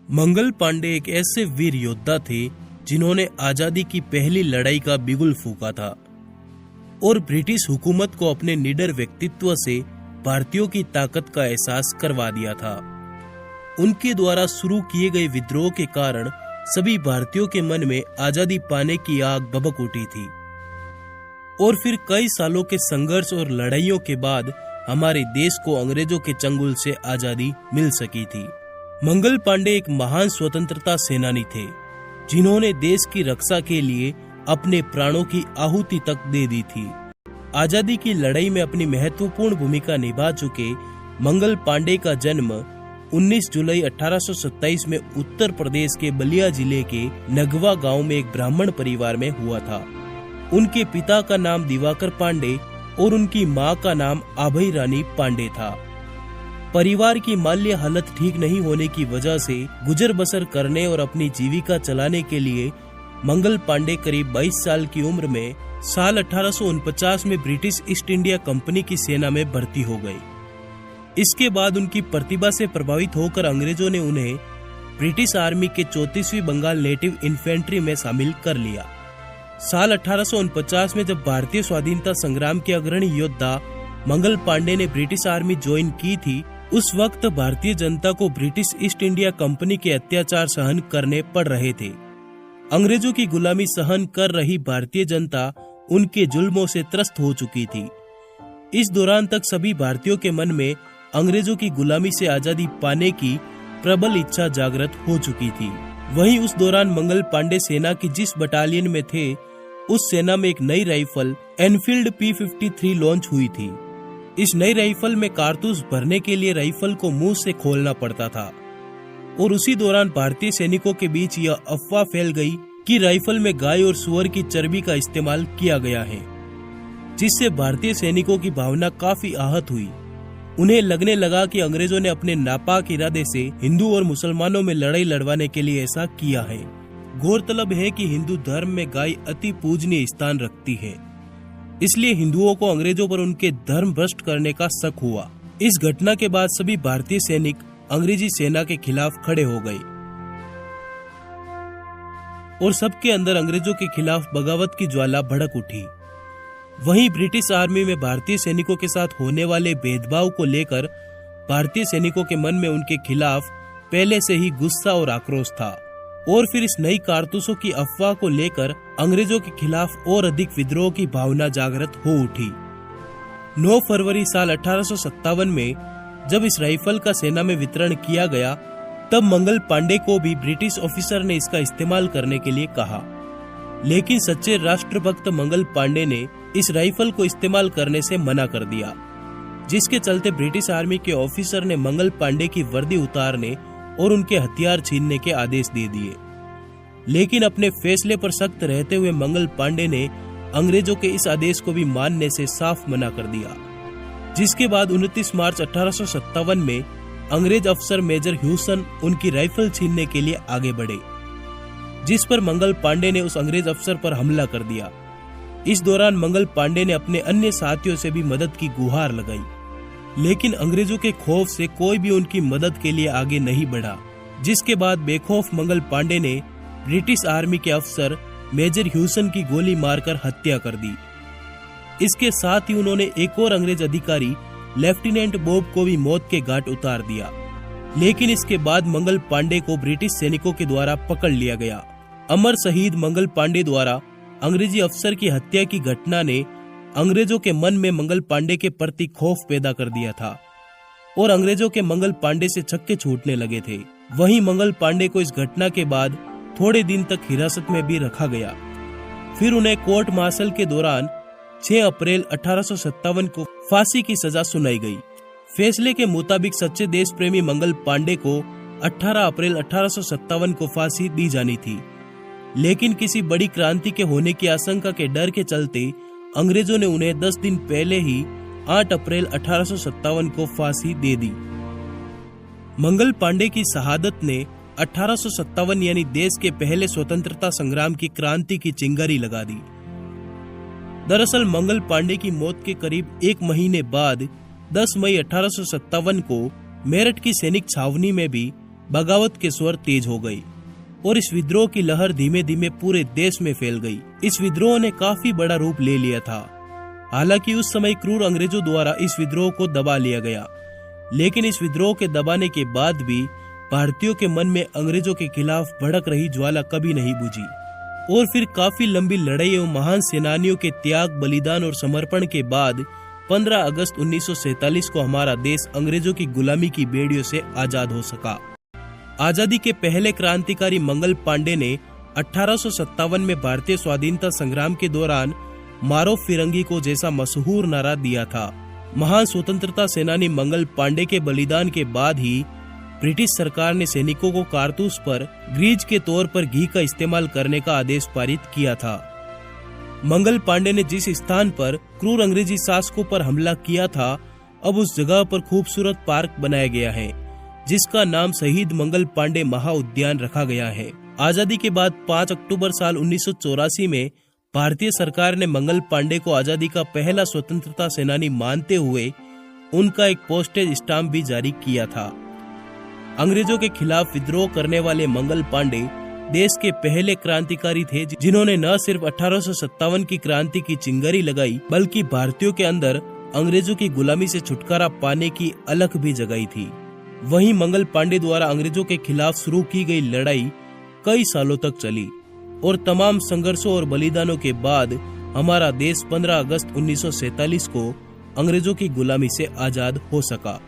मंगल पांडे एक ऐसे वीर योद्धा थे जिन्होंने आजादी की पहली लड़ाई का बिगुल फूंका था और ब्रिटिश हुकूमत को अपने निडर व्यक्तित्व से भारतीयों की ताकत का एहसास करवा दिया था। उनके द्वारा शुरू किए गए विद्रोह के कारण सभी भारतीयों के मन में आजादी पाने की आग भभक उठी थी और फिर कई सालों के संघर्ष और लड़ाइयों के बाद हमारे देश को अंग्रेजों के चंगुल से आजादी मिल सकी थी। मंगल पांडे एक महान स्वतंत्रता सेनानी थे जिन्होंने देश की रक्षा के लिए अपने प्राणों की आहुति तक दे दी थी। आजादी की लड़ाई में अपनी महत्वपूर्ण भूमिका निभा चुके मंगल पांडे का जन्म 19 जुलाई 1827 में उत्तर प्रदेश के बलिया जिले के नगवा गांव में एक ब्राह्मण परिवार में हुआ था। उनके पिता का नाम दिवाकर पांडे और उनकी मां का नाम आभई रानी पांडे था। परिवार की माल्य हालत ठीक नहीं होने की वजह से गुजर बसर करने और अपनी जीविका चलाने के लिए मंगल पांडे करीब 22 साल की उम्र में साल 1849 में ब्रिटिश ईस्ट इंडिया कंपनी की सेना में भर्ती हो गए। इसके बाद उनकी प्रतिभा से प्रभावित होकर अंग्रेजों ने उन्हें ब्रिटिश आर्मी के 34वीं बंगाल नेटिव इन्फेंट्री में शामिल कर लिया। साल 1849 में जब भारतीय स्वाधीनता संग्राम के अग्रणी योद्धा मंगल पांडे ने ब्रिटिश आर्मी ज्वाइन की थी, उस वक्त भारतीय जनता को ब्रिटिश ईस्ट इंडिया कंपनी के अत्याचार सहन करने पड़ रहे थे। अंग्रेजों की गुलामी सहन कर रही भारतीय जनता उनके जुल्मों से त्रस्त हो चुकी थी। इस दौरान तक सभी भारतीयों के मन में अंग्रेजों की गुलामी से आजादी पाने की प्रबल इच्छा जागृत हो चुकी थी। वहीं उस दौरान मंगल पांडे सेना की जिस बटालियन में थे, उस सेना में एक नई राइफल एनफील्ड P53 लॉन्च हुई थी। इस नई राइफल में कारतूस भरने के लिए राइफल को मुंह से खोलना पड़ता था और उसी दौरान भारतीय सैनिकों के बीच यह अफवाह फैल गई कि राइफल में गाय और सुअर की चर्बी का इस्तेमाल किया गया है, जिससे भारतीय सैनिकों की भावना काफी आहत हुई। उन्हें लगने लगा कि अंग्रेजों ने अपने नापाक इरादे से हिंदू और मुसलमानों में लड़ाई लड़वाने के लिए ऐसा किया है। गौरतलब है कि हिंदू धर्म में गाय अति पूजनीय स्थान रखती है, इसलिए हिंदुओं को अंग्रेजों पर उनके धर्म भ्रष्ट करने का शक हुआ। इस घटना के बाद सभी भारतीय सैनिक अंग्रेजी सेना के खिलाफ खड़े हो गए और सबके अंदर अंग्रेजों के खिलाफ बगावत की ज्वाला भड़क उठी। वहीं ब्रिटिश आर्मी में भारतीय सैनिकों के साथ होने वाले भेदभाव को लेकर भारतीय सैनिकों के मन में उनके खिलाफ पहले से ही गुस्सा और आक्रोश था और फिर इस नई कारतूसों की अफवाह को लेकर अंग्रेजों के खिलाफ और अधिक विद्रोह की भावना जागृत हो उठी। 9 फरवरी साल 1857 में जब इस राइफल का सेना में वितरण किया गया, तब मंगल पांडे को भी ब्रिटिश ऑफिसर ने इसका इस्तेमाल करने के लिए कहा, लेकिन सच्चे राष्ट्रभक्त मंगल पांडे ने इस राइफल को इस्तेमाल करने से मना कर दिया, जिसके चलते ब्रिटिश आर्मी के ऑफिसर ने मंगल पांडे की वर्दी उतारने और उनके हथियार छीनने के आदेश दे दिए। लेकिन अपने फैसले पर सख्त रहते हुए मंगल पांडे ने अंग्रेजों के इस आदेश को भी मानने से साफ मना कर दिया, जिसके बाद 29 मार्च 1857 में अंग्रेज अफसर मेजर ह्यूसन उनकी राइफल छीनने के लिए आगे बढ़े, जिस पर मंगल पांडे ने उस अंग्रेज अफसर पर हमला कर दिया। इस दौरान मंगल पांडे ने अपने अन्य साथियों से भी मदद की गुहार लगाई, लेकिन अंग्रेजों के खौफ से कोई भी उनकी मदद के लिए आगे नहीं बढ़ा, जिसके बाद बेखौफ मंगल पांडे ने ब्रिटिश आर्मी के अफसर मेजर ह्यूसन की गोली मारकर हत्या कर दी। इसके साथ ही उन्होंने एक और अंग्रेज अधिकारी लेफ्टिनेंट बॉब को भी मौत के घाट उतार दिया। लेकिन इसके बाद मंगल पांडे को ब्रिटिश सैनिकों के द्वारा पकड़ लिया गया। अमर शहीद मंगल पांडे द्वारा अंग्रेजी अफसर की हत्या की घटना ने अंग्रेजों के मन में मंगल पांडे के प्रति खौफ पैदा कर दिया था और अंग्रेजों के मंगल पांडे से छक्के छूटने लगे थे। वहीं मंगल पांडे को इस घटना के बाद थोड़े दिन तक हिरासत में भी रखा गया। फिर उन्हें कोर्ट मार्शल के दौरान 6 अप्रैल 1857 को फांसी की सजा सुनाई गई। फैसले के मुताबिक सच्चे देश प्रेमी मंगल पांडे को 18 अप्रैल 1857 को फांसी दी जानी थी, लेकिन किसी बड़ी क्रांति के होने की आशंका के डर के चलते अंग्रेजों ने उन्हें 10 दिन पहले ही 8 अप्रैल 1857 को फांसी दे दी। मंगल पांडे की शहादत ने 1857 यानी देश के पहले स्वतंत्रता संग्राम की क्रांति की चिंगारी लगा दी। दरअसल मंगल पांडे की मौत के करीब 1 महीने बाद 10 मई 1857 को मेरठ की सैनिक छावनी में भी बगावत के स्वर तेज हो गई और इस विद्रोह की लहर धीमे धीमे पूरे देश में फैल गई। इस विद्रोह ने काफी बड़ा रूप ले लिया था। हालांकि उस समय क्रूर अंग्रेजों द्वारा इस विद्रोह को दबा लिया गया, लेकिन इस विद्रोह के दबाने के बाद भी भारतीयों के मन में अंग्रेजों के खिलाफ भड़क रही ज्वाला कभी नहीं बुझी। और फिर काफी लंबी लड़ाई एवं महान सेनानियों के त्याग, बलिदान और समर्पण के बाद 15 अगस्त 1947 को हमारा देश अंग्रेजों की गुलामी की बेड़ियों से आजाद हो सका। आजादी के पहले क्रांतिकारी मंगल पांडे ने 1857 में भारतीय स्वाधीनता संग्राम के दौरान मारो फिरंगी को जैसा मशहूर नारा दिया था। महान स्वतंत्रता सेनानी मंगल पांडे के बलिदान के बाद ही ब्रिटिश सरकार ने सैनिकों को कारतूस पर ग्रीज के तौर पर घी का इस्तेमाल करने का आदेश पारित किया था। मंगल पांडे ने जिस स्थान पर क्रूर अंग्रेजी शासकों पर हमला किया था, अब उस जगह पर खूबसूरत पार्क बनाया गया है, जिसका नाम शहीद मंगल पांडे महाउद्यान रखा गया है। आजादी के बाद 5 अक्टूबर साल 1984 में भारतीय सरकार ने मंगल पांडे को आजादी का पहला स्वतंत्रता सेनानी मानते हुए उनका एक पोस्टेज स्टाम्प भी जारी किया था। अंग्रेजों के खिलाफ विद्रोह करने वाले मंगल पांडे देश के पहले क्रांतिकारी थे, जिन्होंने न सिर्फ 1857 की क्रांति की चिंगारी लगाई, बल्कि भारतीयों के अंदर अंग्रेजों की गुलामी से छुटकारा पाने की अलख भी जगाई थी। वहीं मंगल पांडे द्वारा अंग्रेजों के खिलाफ शुरू की गई लड़ाई कई सालों तक चली और तमाम संघर्षों और बलिदानों के बाद हमारा देश 15 अगस्त 1947 को अंग्रेजों की गुलामी से आजाद हो सका।